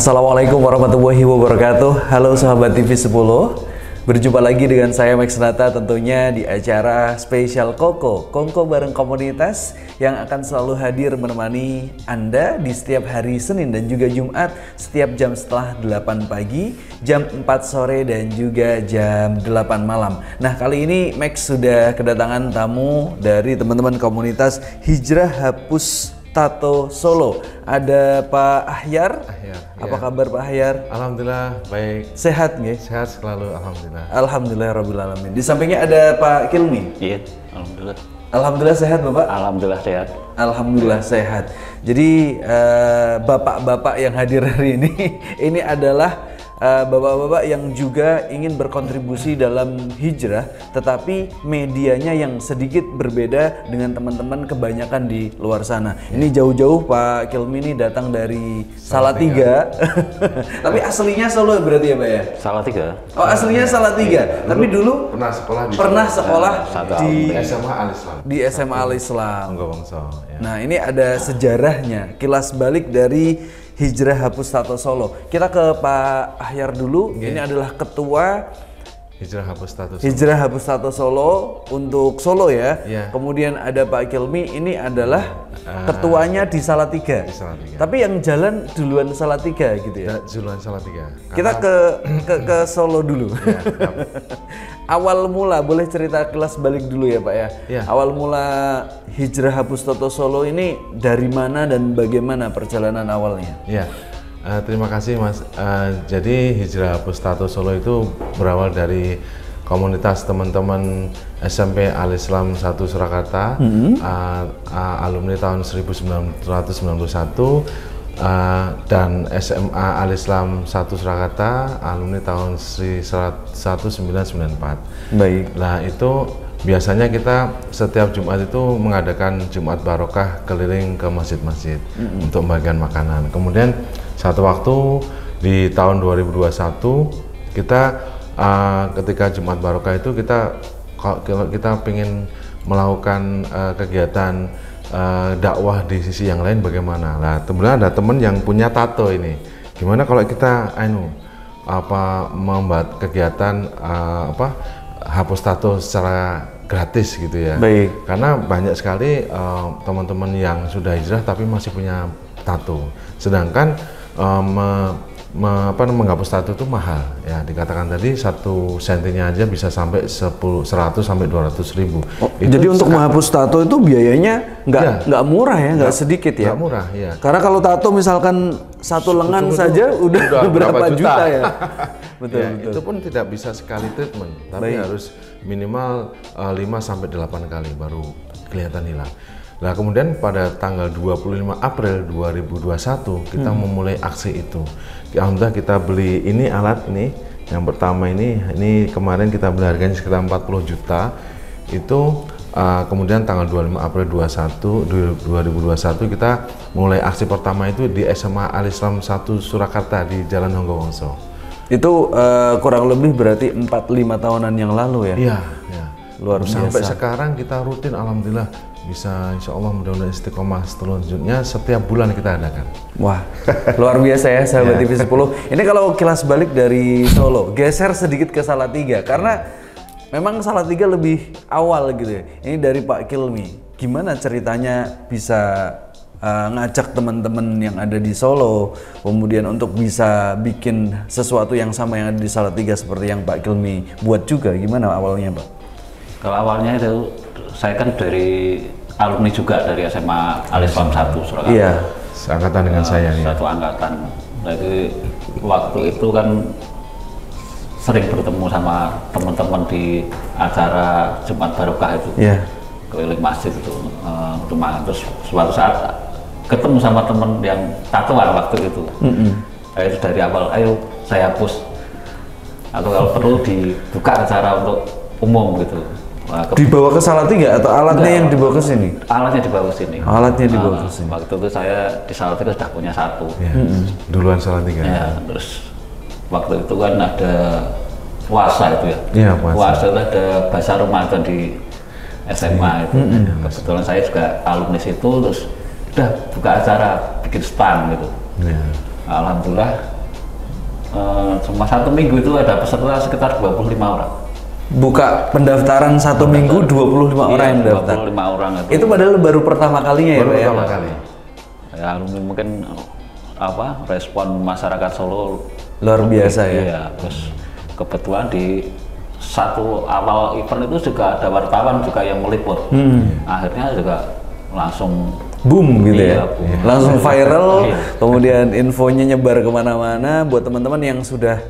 Assalamualaikum warahmatullahi wabarakatuh. Halo sahabat TV 10. Berjumpa lagi dengan saya Max Nata tentunya di acara spesial Kongko bareng komunitas yang akan selalu hadir menemani Anda di setiap hari Senin dan juga Jumat setiap jam setelah 8 pagi, jam 4 sore dan juga jam 8 malam. Nah, kali ini Max sudah kedatangan tamu dari teman-teman komunitas Hijrah Hapus Tato Solo. Ada Pak Ahyar. Apa kabar Pak Ahyar? Alhamdulillah baik. Sehat nggih? Sehat selalu alhamdulillah. Alhamdulillahirabbil alamin. Di sampingnya ada Pak Kilmi. Iya, alhamdulillah. Alhamdulillah sehat Bapak? Alhamdulillah sehat. Alhamdulillah sehat. Jadi bapak-bapak yang hadir hari ini adalah bapak-bapak yang juga ingin berkontribusi dalam hijrah, tetapi medianya yang sedikit berbeda dengan teman-teman kebanyakan di luar sana. Ini jauh-jauh Pak Kilmi ini datang dari Salatiga. Tapi aslinya Solo berarti ya Pak ya? Salatiga. Oh, aslinya Salatiga. Tapi dulu pernah sekolah di SMA Al-Islam. Di SMA Al-Islam. Honggowongso. Ya. Nah, ini ada sejarahnya, kilas balik dari Hijrah Hapus Tato Solo. Kita ke Pak Ahyar dulu. Ini adalah ketua Hijrah Hapus Tato Solo. Hijrah Hapus Tato Solo untuk Solo ya. Iya. Kemudian ada Pak Kilmi, ini adalah ketuanya di Salatiga. Di Salatiga. Tapi yang jalan duluan Salatiga gitu ya. Duluan Salatiga. Kita ke Solo dulu. Ya, Awal mula, boleh cerita kelas balik dulu ya Pak ya. Ya. Awal mula Hijrah Hapus Tato Solo ini dari mana dan bagaimana perjalanan awalnya? Ya. Terima kasih Mas. Jadi Hijrah Hapus Tato Solo itu berawal dari komunitas teman-teman SMP Al-Islam 1 Surakarta, alumni tahun 1991. Dan SMA Al-Islam 1 Surakarta, alumni tahun 1994. Baik. Nah, itu biasanya kita setiap Jumat itu mengadakan Jumat Barokah keliling ke masjid-masjid untuk membagikan makanan. Kemudian satu waktu di tahun 2021 kita ketika Jumat Barokah itu kalau kita ingin melakukan kegiatan dakwah di sisi yang lain bagaimana? Nah, kemudian ada teman yang punya tato ini. Gimana kalau kita membuat kegiatan hapus tato secara gratis gitu ya? Baik. Karena banyak sekali teman-teman yang sudah hijrah tapi masih punya tato. Sedangkan menghapus tato itu mahal ya, dikatakan tadi 1 sentinya aja bisa sampai 100 sampai 200 ribu. Jadi untuk menghapus tato itu biayanya nggak murah ya, nggak sedikit ya? Nggak murah ya. Karena kalau tato misalkan satu lengan saja udah berapa juta ya? Betul, ya, betul. itu pun tidak bisa sekali treatment, tapi harus minimal 5 sampai 8 kali baru kelihatan hilang. Nah, kemudian pada tanggal 25 April 2021 kita memulai aksi itu. Alhamdulillah kita beli ini alat ini. Yang pertama ini kemarin kita beli harganya sekitar 40 juta. Itu kemudian tanggal 25 April 2021 kita mulai aksi pertama itu di SMA Al-Islam 1 Surakarta di Jalan Honggowongso. Itu kurang lebih berarti 4-5 tahunan yang lalu ya? Iya, ya. Luar biasa. Sampai sekarang kita rutin alhamdulillah bisa insya Allah mudah-mudahan istiqomah selanjutnya setiap bulan kita adakan. Wah, luar biasa ya sahabat TV 10. Ini kalau kilas balik dari Solo, geser sedikit ke Salatiga karena memang Salatiga lebih awal gitu ya. Ini dari Pak Kilmi. Gimana ceritanya bisa ngajak teman-teman yang ada di Solo kemudian untuk bisa bikin sesuatu yang sama yang ada di Salatiga seperti yang Pak Kilmi buat juga? Gimana awalnya Pak? Kalau awalnya itu saya kan dari alumni juga dari SMA Al-Islam 1 Surakarta. Iya, seangkatan dengan saya nih. Satu angkatan. Jadi waktu itu kan sering bertemu sama teman-teman di acara Jumat Barokah itu. Iya. Keliling masjid itu rumah. Terus suatu saat ketemu sama teman yang tatoan waktu itu. Itu dari awal, ayo saya hapus. Atau kalau perlu dibuka acara untuk umum gitu. Dibawa ke Salatiga atau alatnya yang dibawa ke sini? Alatnya dibawa ke sini. Alatnya dibawa ke sini. Waktu itu saya di Salatiga sudah punya satu. Ya, duluan Salatiga. Ya, terus waktu itu kan ada puasa itu ya. Iya, puasa. Puasa itu ada bahasa Ramadan di SMA itu. Kebetulan saya juga alumni situ, terus udah buka acara bikin stand gitu. Alhamdulillah cuma 1 minggu itu ada peserta sekitar 25 orang. Buka pendaftaran 1 minggu 25 orang yang daftar. 25 orang itu padahal baru pertama kalinya ya, baru Pak ya? pertama kali. Ya, mungkin respon masyarakat Solo Luar biasa ya. Iya, terus kebetulan di satu awal event itu juga ada wartawan juga yang meliput. Akhirnya juga langsung boom gitu iya, ya, boom. langsung viral. Iya. Kemudian infonya nyebar kemana-mana. Buat teman-teman yang sudah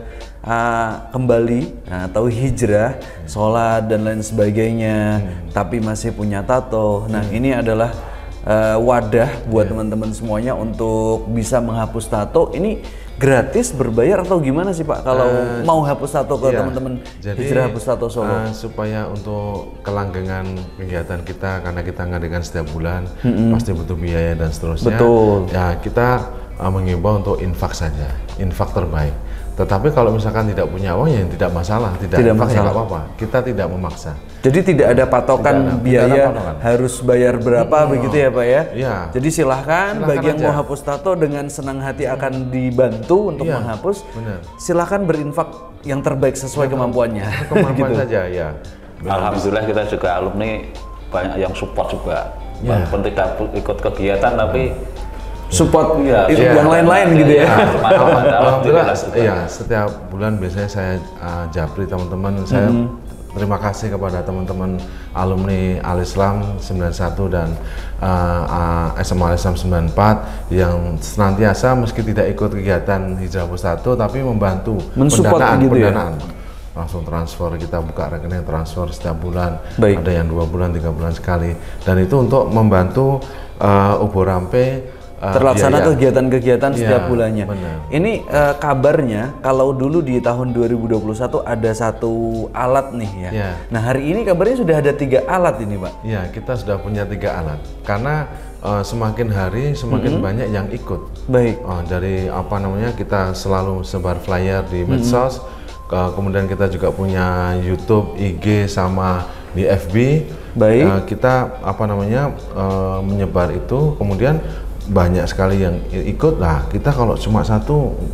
kembali atau hijrah, sholat dan lain sebagainya, tapi masih punya tato. Nah, ini adalah wadah buat teman-teman semuanya untuk bisa menghapus tato. Ini gratis, berbayar atau gimana sih Pak kalau mau hapus tato ke teman-teman hijrah hapus tato Solo? Supaya untuk kelanggengan kegiatan kita, karena kita ngadakan setiap bulan, pasti butuh biaya dan seterusnya. Betul. Ya kita mengimbau untuk infak saja, infak terbaik. Tetapi kalau misalkan tidak punya uang ya tidak masalah, tidak infak ya nggak apa-apa. Kita tidak memaksa. Jadi tidak ada patokan biaya harus bayar berapa begitu ya Pak ya? Iya. Jadi silahkan bagi yang mau hapus tato dengan senang hati akan dibantu untuk menghapus. Benar. Silahkan berinfak yang terbaik sesuai kemampuannya. Kemampuan saja ya. Alhamdulillah kita juga alumni banyak yang support juga. Walaupun tidak ikut kegiatan tapi support yang lain-lain gitu ya. Alhamdulillah ya, setiap bulan biasanya saya japri teman-teman, saya terima kasih kepada teman-teman alumni Al-Islam 91 dan SMA Al-Islam 94 yang senantiasa meski tidak ikut kegiatan Hijrah Hapus Tato tapi membantu pendanaan. Langsung transfer, kita buka rekening transfer setiap bulan. Ada yang 2 bulan, 3 bulan sekali, dan itu untuk membantu Ubur Rampe terlaksana kegiatan-kegiatan setiap bulannya. Benar. Ini kabarnya kalau dulu di tahun 2021 ada 1 alat nih ya. Nah hari ini kabarnya sudah ada 3 alat ini Pak. Ya, kita sudah punya 3 alat karena semakin hari semakin banyak yang ikut. Baik. Dari kita selalu sebar flyer di medsos, kemudian kita juga punya YouTube, IG sama di FB. Baik. Kita menyebar itu, kemudian banyak sekali yang ikut. Nah, kita kalau cuma 1,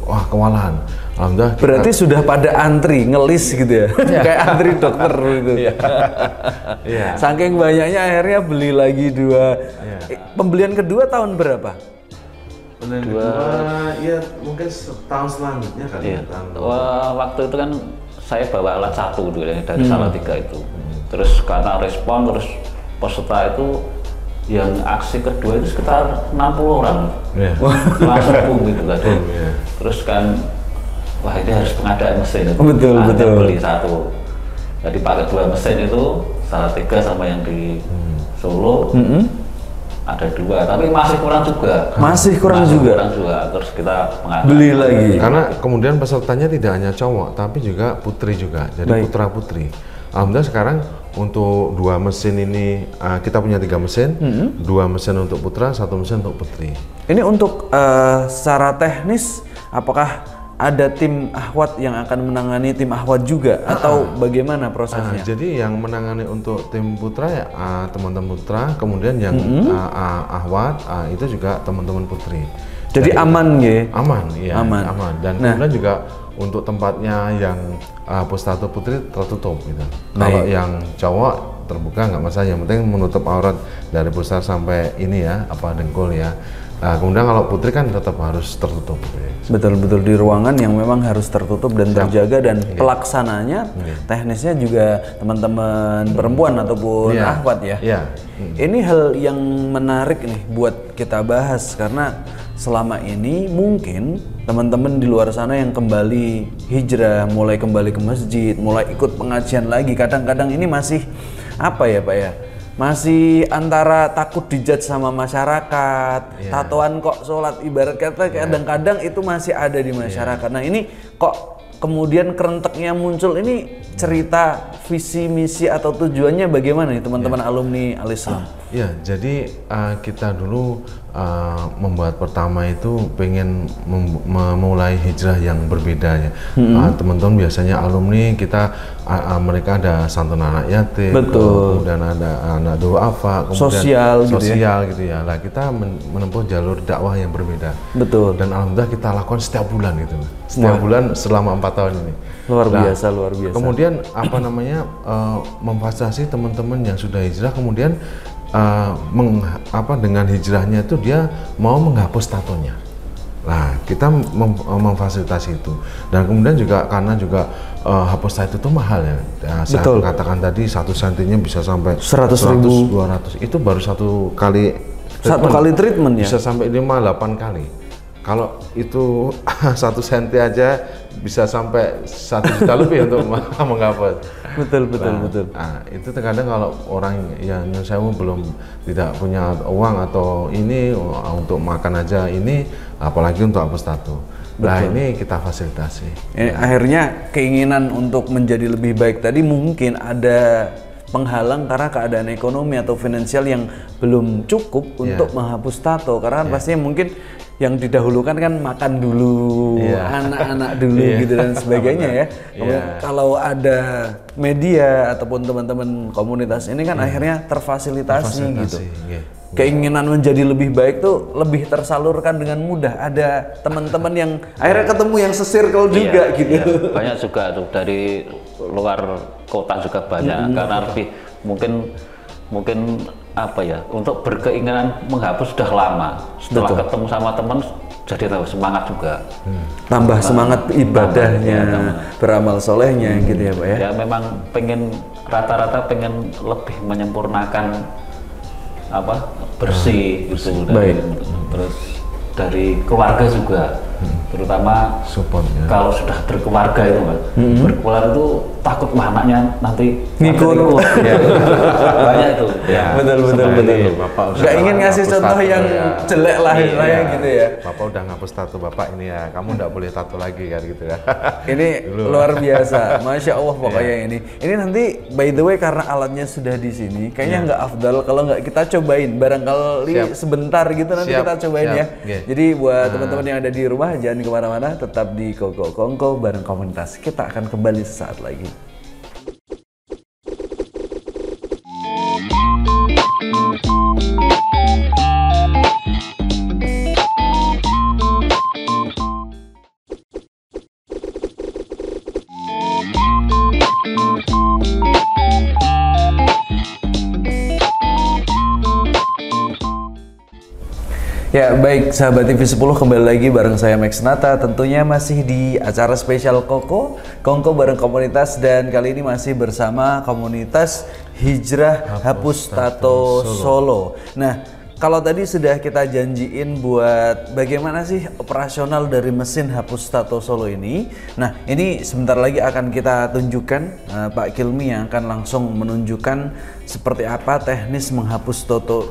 wah kewalahan. Alhamdulillah. Berarti sudah pada antri ngelis gitu ya, kayak antri dokter gitu. Saking banyaknya akhirnya beli lagi 2. Pembelian kedua tahun berapa? Pembelian kedua ya mungkin tahun selanjutnya kali. Waktu itu kan saya bawa alat 1 dulu dari Salatiga itu. Terus karena respon, terus peserta itu yang aksi kedua itu sekitar 60 orang, langsung boom gitu kan. Terus kan, wah ini harus pengadaan mesin. Betul. Beli 1, jadi pakai 2 mesin itu, Salatiga sama yang di Solo. Ada 2, tapi masih kurang juga. Masih kurang juga. Terus kita pengadaan. Beli lagi. Karena kemudian pesertanya tidak hanya cowok, tapi juga putri juga. Jadi putra putri. Alhamdulillah sekarang untuk 2 mesin ini kita punya 3 mesin, 2 mesin untuk putra, 1 mesin untuk putri. Ini untuk secara teknis, apakah ada tim Ahwat yang akan menangani tim Ahwat juga atau bagaimana prosesnya? Jadi yang menangani untuk tim putra ya teman-teman putra, kemudian yang Ahwat itu juga teman-teman putri. Jadi aman ya? Aman. Dan kemudian juga untuk tempatnya yang Pustato putri tertutup gitu. Kalau yang cowok terbuka nggak masalah, yang penting menutup aurat dari pusar sampai ini ya, dengkul ya. Kemudian kalau putri kan tetap harus tertutup. Betul-betul di ruangan yang memang harus tertutup dan terjaga, dan pelaksananya teknisnya juga teman-teman perempuan ataupun Ahwat ya. Ini hal yang menarik nih buat kita bahas, karena selama ini mungkin teman-teman di luar sana yang kembali hijrah, mulai kembali ke masjid, mulai ikut pengajian lagi, kadang-kadang ini masih Pak ya? Masih antara takut dijudge sama masyarakat, tatoan kok sholat, ibarat kata kadang-kadang itu masih ada di masyarakat. Nah ini kok kemudian kerenteknya muncul, ini cerita visi misi atau tujuannya bagaimana nih teman-teman alumni Al-Islam? Jadi kita dulu membuat pertama itu pengen memulai hijrah yang berbeda ya. Teman-teman biasanya alumni kita mereka ada santunan anak yatim, betul, kemudian ada anak duafa, sosial kemudian gitu gitu ya. Lah kita menempuh jalur dakwah yang berbeda. Betul. Dan alhamdulillah kita lakukan setiap bulan gitu. Setiap bulan selama 4 tahun ini. Luar biasa, luar biasa. Kemudian apa namanya memfasilitasi teman-teman yang sudah hijrah, kemudian dengan hijrahnya itu dia mau menghapus tatonya. Nah, kita memfasilitasi itu. Dan kemudian juga karena juga hapus tato itu mahal ya. Saya katakan tadi 1 sentinya bisa sampai 100.000, 200. Itu baru satu kali treatment ya. Bisa sampai 5-8 kali. Kalau itu 1 senti aja bisa sampai 1 juta lebih untuk menghapus. Betul. Nah, itu terkadang kalau orang yang sewu belum tidak punya uang atau ini untuk makan aja ini, apalagi untuk hapus tato. Nah, ini kita fasilitasi. Akhirnya keinginan untuk menjadi lebih baik tadi mungkin ada penghalang karena keadaan ekonomi atau finansial yang belum cukup untuk menghapus tato, karena pastinya mungkin yang didahulukan kan makan dulu, anak-anak dulu gitu dan sebagainya ya. Kalau ada media ataupun teman-teman komunitas ini kan akhirnya terfasilitasi gitu. Keinginan menjadi lebih baik tuh lebih tersalurkan dengan mudah. Ada teman-teman yang akhirnya ketemu yang se-circle juga gitu. Banyak juga tuh dari luar kota juga banyak, karena lebih mungkin apa ya, untuk berkeinginan menghapus sudah lama. Setelah ketemu sama teman jadi tambah semangat juga. Tambah semangat ibadahnya, beramal solehnya gitu ya Pak ya. Ya memang rata-rata pengen lebih menyempurnakan bersih gitu. Terus dari keluarga juga, terutama supportnya. Kalau sudah berkeluarga itu Mas, berkeluarga itu takut anaknya nanti ngikut. Banyak itu. Betul. Gak ingin ngasih contoh yang jelek lah gitu ya. Bapak udah ngapus tato Bapak ini ya, kamu nggak boleh tato lagi kan gitu ya. Ini luar biasa, Masya Allah pokoknya ini. Ini nanti by the way karena alatnya sudah di sini, kayaknya nggak afdal kalau nggak kita cobain. Barangkali sebentar gitu nanti kita cobain ya. Jadi buat teman-teman yang ada di rumah jangan kemana-mana, tetap di Koko Kongko bareng komunitas. Kita akan kembali sesaat lagi. Ya baik sahabat TV 10, kembali lagi bareng saya Max Nata, tentunya masih di acara spesial Koko bareng komunitas, dan kali ini masih bersama komunitas Hijrah Hapus Tato Solo. Nah, kalau tadi sudah kita janjiin buat bagaimana sih operasional dari mesin hapus tato Solo ini. Nah, ini sebentar lagi akan kita tunjukkan, Pak Kilmi yang akan langsung menunjukkan seperti apa teknis menghapus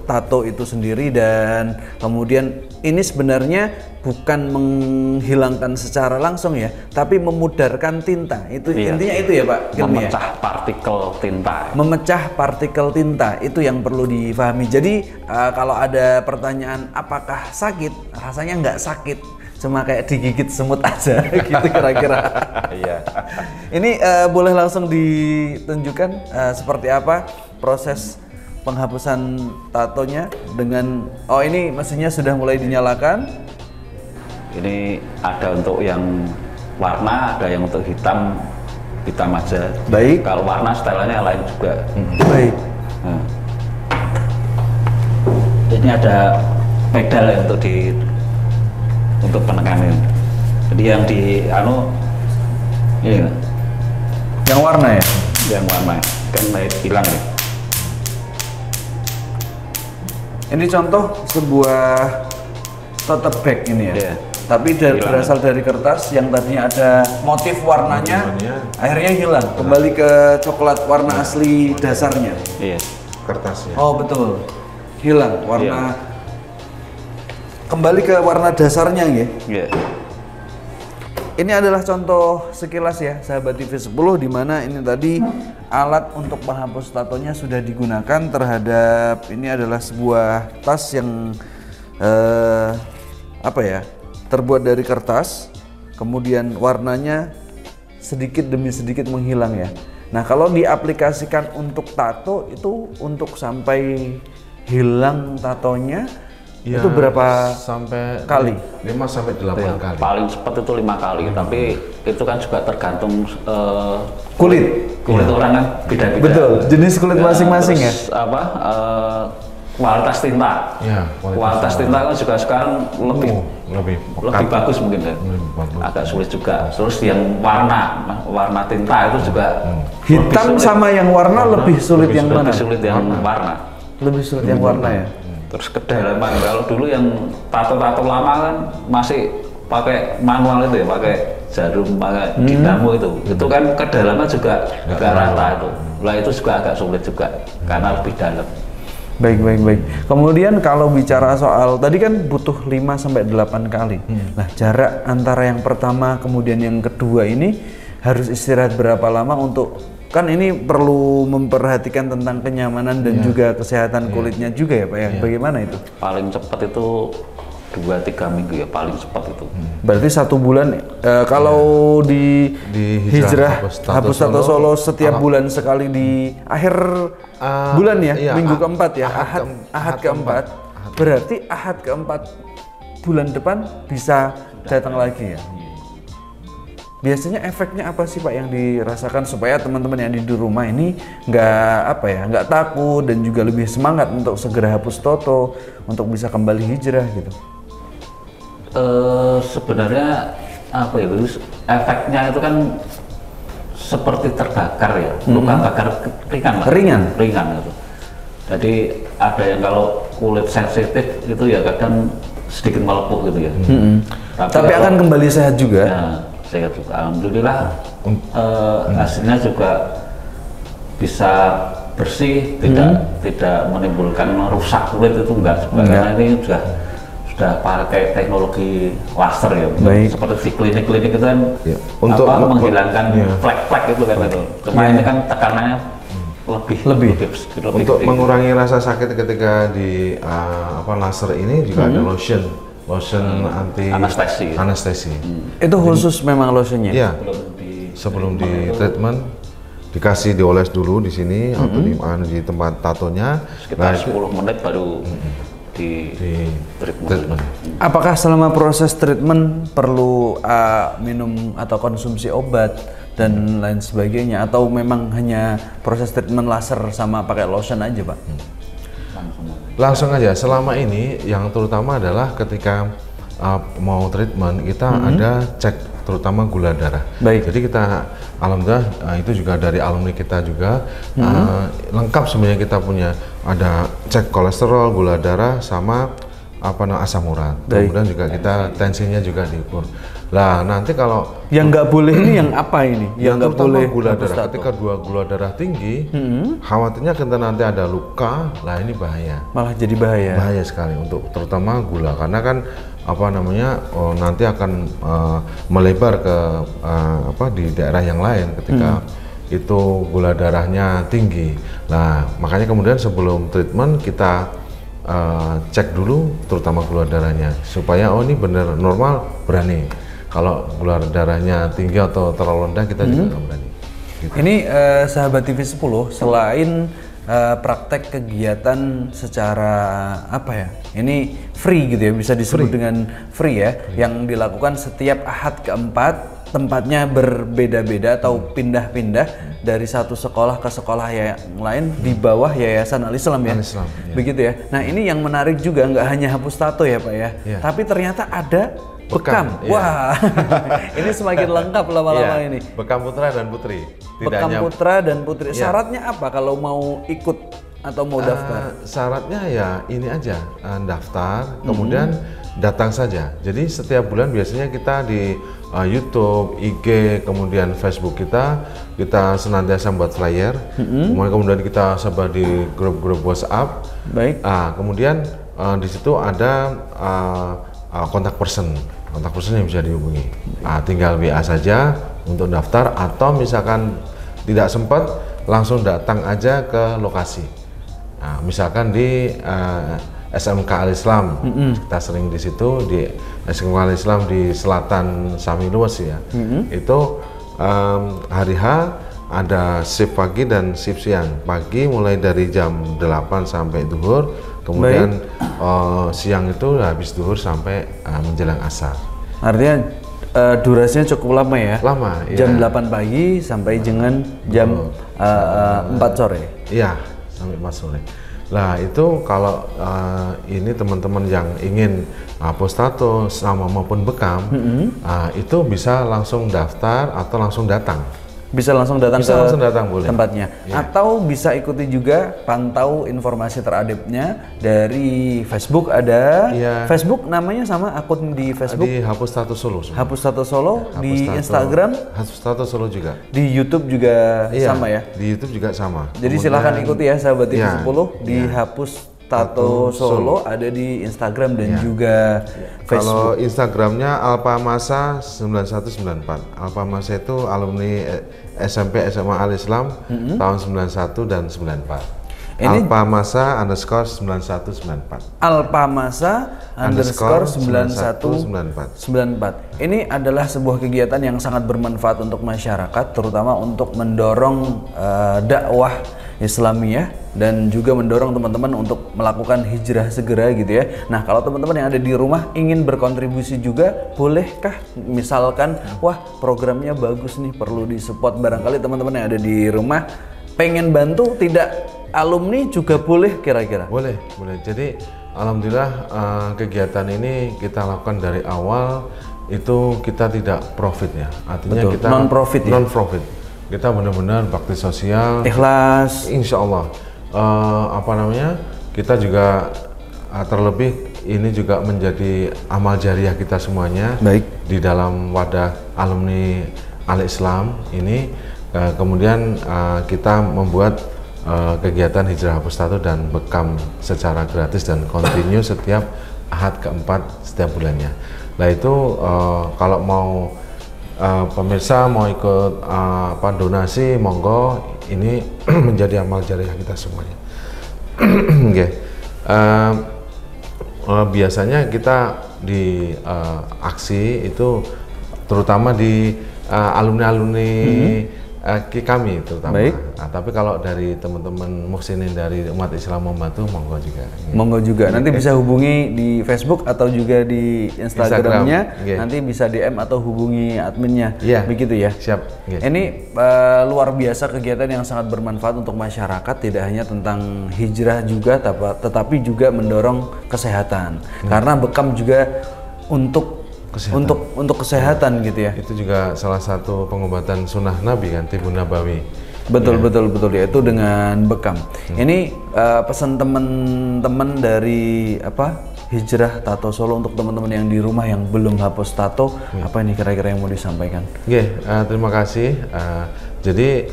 tato itu sendiri. Dan kemudian ini sebenarnya bukan menghilangkan secara langsung ya, tapi memudarkan tinta. Itu intinya itu ya Pak Kilmi, memecah partikel tinta. Memecah partikel tinta itu yang perlu difahami. Jadi kalau ada pertanyaan apakah sakit, rasanya nggak sakit, cuma kayak digigit semut aja gitu kira-kira. Iya. Ini boleh langsung ditunjukkan seperti apa proses penghapusan tatonya dengan ini mesinnya sudah mulai dinyalakan. Ini ada untuk yang warna, ada yang untuk hitam aja. Baik. Kalau warna stylenya lain juga. Baik. Nah. Ini ada pedal ya untuk penekanan. Jadi yang di ini yang warna ya? Yang warna kan hilang ya. Ini contoh sebuah tote bag ini ya. Yeah. Tapi berasal dari kertas yang tadinya ada motif warnanya, akhirnya hilang, kembali ke coklat warna asli dasarnya. Iya. Kertasnya. Oh betul, hilang warna, kembali ke warna dasarnya ya. Iya. Ini adalah contoh sekilas ya sahabat TV 10, di mana ini tadi alat untuk menghapus tatonya sudah digunakan terhadap, ini adalah sebuah tas yang apa ya, terbuat dari kertas, kemudian warnanya sedikit demi sedikit menghilang ya. Nah kalau diaplikasikan untuk tato itu untuk sampai hilang tatonya Ya, itu berapa sampai kali? 5 sampai 8 kali. Paling cepat itu 5 kali, tapi itu kan juga tergantung Kulit. orang kan beda-beda. Betul, jenis kulit masing-masing ya. Terus apa kualitas tinta. Ya, kualitas tinta kan juga sekarang lebih bagus mungkin kan. bagus. Agak sulit juga. Terus yang warna tinta itu juga Hitam sama yang warna lebih sulit yang mana? lebih sulit yang warna. Lebih sulit yang warna ya. Terus kedalaman, kalau dulu yang tato-tato lama kan masih pakai manual itu ya, pakai jarum, pakai dinamo itu kan kedalaman juga agak rata itu. Lah itu juga agak sulit juga karena lebih dalam. Baik. Kemudian kalau bicara soal tadi kan butuh 5 sampai 8 kali. Nah, jarak antara yang pertama kemudian yang kedua ini harus istirahat berapa lama untuk, kan ini perlu memperhatikan tentang kenyamanan dan juga kesehatan kulitnya juga ya Pak ya. Bagaimana itu? Paling cepat itu 2-3 minggu ya, paling cepat itu. Berarti 1 bulan kalau di hijrah hapus tato Solo setiap bulan sekali di akhir bulan ya, minggu keempat ya, ahad keempat. Berarti ahad keempat bulan depan bisa datang lagi ya. Biasanya efeknya apa sih Pak yang dirasakan supaya teman-teman yang di rumah ini nggak takut dan juga lebih semangat untuk segera hapus tato untuk bisa kembali hijrah gitu? Sebenarnya apa ya, efeknya itu kan seperti terbakar ya, luka bakar ringan gitu. Jadi ada yang kalau kulit sensitif itu ya kadang sedikit melepuh gitu ya. Tapi akan kembali sehat juga. Ya, sehat juga. Alhamdulillah hasilnya juga bisa bersih, tidak menimbulkan rusak kulit itu enggak. Karena ini sudah pakai teknologi laser ya, seperti di klinik-klinik itu kan untuk menghilangkan flek-flek itu kan itu. Cuma ini kan tekanannya lebih untuk mengurangi rasa sakit ketika di laser ini juga ada lotion anti anestesi. Itu khusus memang lotionnya? Iya. Sebelum di treatment dikasih dioles dulu di sini atau di tempat tatonya sekitar 10 menit baru di treatment. Apakah selama proses treatment perlu minum atau konsumsi obat dan lain sebagainya, atau memang hanya proses treatment laser sama pakai lotion aja Pak? Langsung aja. Selama ini yang terutama adalah ketika mau treatment kita ada cek terutama gula darah. Jadi kita alhamdulillah itu juga dari alumni kita juga lengkap sebenarnya, kita punya ada cek kolesterol, gula darah sama asam urat. Kemudian juga kita tensinya juga diukur. Lah nanti kalau yang nggak boleh ini yang apa ini? Yang nggak boleh gula darah. Ketika gula darah tinggi, khawatirnya kita nanti ada luka, lah ini bahaya. Malah jadi bahaya. Bahaya sekali untuk terutama gula, karena kan nanti akan melebar ke di daerah yang lain ketika itu gula darahnya tinggi. Nah makanya kemudian sebelum treatment kita cek dulu terutama gula darahnya supaya ini benar normal, berani. Kalau gula darahnya tinggi atau terlalu rendah kita juga nggak berani. Gitu. Ini sahabat TV 10 selain praktek kegiatan secara ini free gitu ya, bisa disebut dengan free ya, yang dilakukan setiap ahad keempat, tempatnya berbeda-beda atau pindah-pindah dari satu sekolah ke sekolah yang lain di bawah Yayasan Al-Islam ya. Al-Islam, begitu ya. Nah ini yang menarik juga, nggak hanya hapus tato ya Pak ya, tapi ternyata ada bekam. Wah, ini semakin lengkap lama-lama ini. Bekam putra dan putri. Bekam putra dan putri. Syaratnya apa kalau mau ikut atau mau daftar? Syaratnya ya ini aja, daftar, kemudian datang saja. Jadi setiap bulan biasanya kita di YouTube, IG, kemudian Facebook kita senantiasa buat flyer. Kemudian kita sebar di grup-grup WhatsApp. Kemudian di situ ada kontak person yang bisa dihubungi. Tinggal WA saja untuk daftar, atau misalkan tidak sempat langsung datang aja ke lokasi. Misalkan di SMK Al-Islam. Kita sering di situ di SMK Al-Islam di Selatan Samiluas ya. Itu hari H ada shift pagi dan shift siang. Pagi mulai dari jam 8 sampai zuhur, kemudian siang itu habis zuhur sampai menjelang asar. Artinya durasinya cukup lama ya? Lama, jam 8 pagi sampai dengan jam 4 sore? Iya, sampai 4 sore. Lah itu kalau ini teman-teman yang ingin hapus tato sama maupun bekam, itu bisa langsung daftar atau langsung datang. Bisa langsung datang bisa ke langsung datang, boleh. tempatnya, atau bisa ikuti juga pantau informasi terupdate-nya dari Facebook. Ada Facebook namanya sama akun di Facebook di Hapus Tato Solo. Hapus Tato Solo. Di Instagram Hapus Tato Solo juga. Di YouTube juga sama ya? Di YouTube juga sama. Jadi silahkan ikuti ya sahabat TV 10 di Hapus Tato Solo, ada di Instagram dan juga Facebook. Kalau Instagramnya Alpamasa 9194. Alpamasa itu alumni SMP SMA Al-Islam tahun 91 dan 94. Ini Alpamasa _ 9194. Alpamasa _ 9194. Ini adalah sebuah kegiatan yang sangat bermanfaat untuk masyarakat, terutama untuk mendorong dakwah Islamiyah dan juga mendorong teman-teman untuk melakukan hijrah segera gitu ya. Nah, kalau teman-teman yang ada di rumah ingin berkontribusi juga, bolehkah misalkan wah programnya bagus nih, perlu disupport, barangkali teman-teman yang ada di rumah pengen bantu, tidak alumni juga boleh kira-kira? Boleh. Jadi alhamdulillah kegiatan ini kita lakukan dari awal itu kita tidak profit ya. Artinya kita non-profit ya? Non-profit. Kita benar-benar bakti sosial, ikhlas, insya Allah. Kita juga terlebih ini juga menjadi amal jariah kita semuanya. Baik. Di dalam wadah alumni Al-Islam ini, kemudian kita membuat kegiatan hijrah hapus tato dan bekam secara gratis dan kontinu setiap Ahad keempat setiap bulannya. Nah itu kalau mau pemirsa mau ikut donasi, monggo, ini menjadi amal jariah kita semuanya. Biasanya kita di aksi itu terutama di alumni kami terutama. Nah, tapi kalau dari teman-teman muhsinin dari umat Islam membantu, monggo juga. Monggo juga. Nanti bisa hubungi di Facebook atau juga di Instagramnya. Nanti bisa DM atau hubungi adminnya. Begitu ya. Siap. Ini luar biasa kegiatan yang sangat bermanfaat untuk masyarakat. Tidak hanya tentang hijrah juga, tetapi juga mendorong kesehatan. Karena bekam juga untuk kesehatan gitu ya. Itu juga salah satu pengobatan sunnah Nabi kan, Tibun Nabawi. Betul yaitu dengan bekam. Ini pesan teman-teman dari Hijrah Tato Solo untuk teman-teman yang di rumah yang belum hapus tato, apa ini kira-kira yang mau disampaikan? Terima kasih. Jadi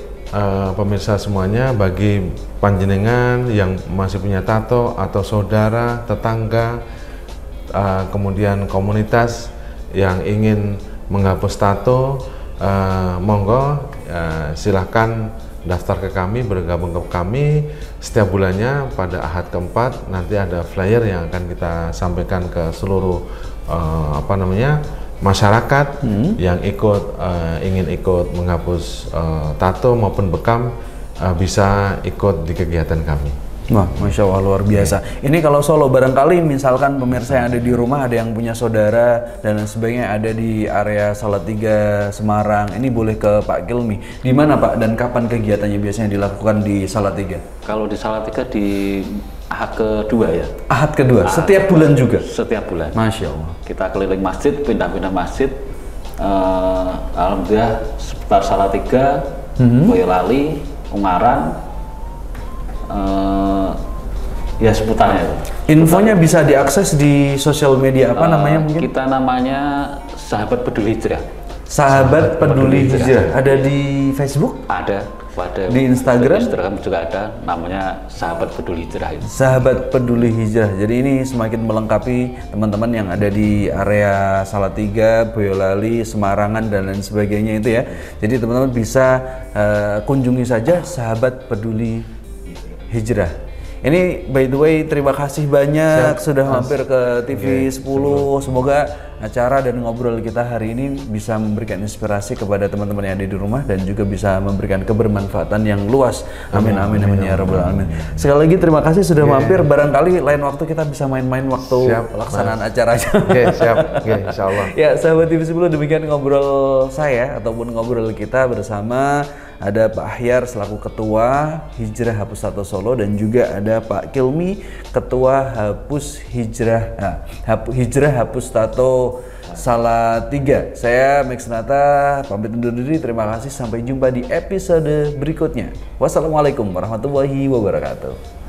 pemirsa semuanya, bagi panjenengan yang masih punya tato atau saudara, tetangga, kemudian komunitas yang ingin menghapus tato, monggo silahkan daftar ke kami, bergabung ke kami. Setiap bulannya pada Ahad keempat nanti ada flyer yang akan kita sampaikan ke seluruh masyarakat yang ingin ikut menghapus tato maupun bekam, bisa ikut di kegiatan kami. Wah, Masya Allah, luar biasa. Ini kalau Solo, barangkali misalkan pemirsa yang ada di rumah ada yang punya saudara dan lain sebagainya ada di area Salatiga, Semarang, ini boleh ke Pak Kilmi. Di mana Pak dan kapan kegiatannya biasanya dilakukan di Salatiga? Kalau di Salatiga di Ahad kedua ya. Ahad kedua, setiap bulan juga? Setiap bulan. Masya Allah. Kita keliling masjid, pindah-pindah masjid. Alhamdulillah seputar Salatiga, Boyolali, Ungaran, ya seputarnya itu. Infonya bisa diakses di sosial media apa namanya mungkin? Kita namanya Sahabat Peduli Hijrah. Sahabat Peduli Hijrah. Ada di Facebook? Ada. Di Instagram? Di Instagram juga ada, namanya Sahabat Peduli Hijrah itu. Sahabat Peduli Hijrah. Jadi ini semakin melengkapi teman-teman yang ada di area Salatiga, Boyolali, Semarangan dan lain sebagainya itu ya. Jadi teman-teman bisa kunjungi saja Sahabat Peduli Hijrah. Ini by the way terima kasih banyak sudah mampir ke TV 10. Semoga acara dan ngobrol kita hari ini bisa memberikan inspirasi kepada teman-teman yang ada di rumah dan juga bisa memberikan kebermanfaatan yang luas. Amin amin amin ya rabbal alamin. Sekali lagi terima kasih sudah mampir. Barangkali lain waktu kita bisa main-main waktu pelaksanaan acaranya. Oke, siap. Oke, insyaallah. Ya, sahabat TV 10, demikian ngobrol saya ataupun ngobrol kita bersama ada Pak Ahyar selaku Ketua Hijrah Hapus Tato Solo dan juga ada Pak Kilmi Ketua Hijrah Hapus Tato Salatiga. Saya Max Nata pamit undur diri. Terima kasih, sampai jumpa di episode berikutnya. Wassalamualaikum warahmatullahi wabarakatuh.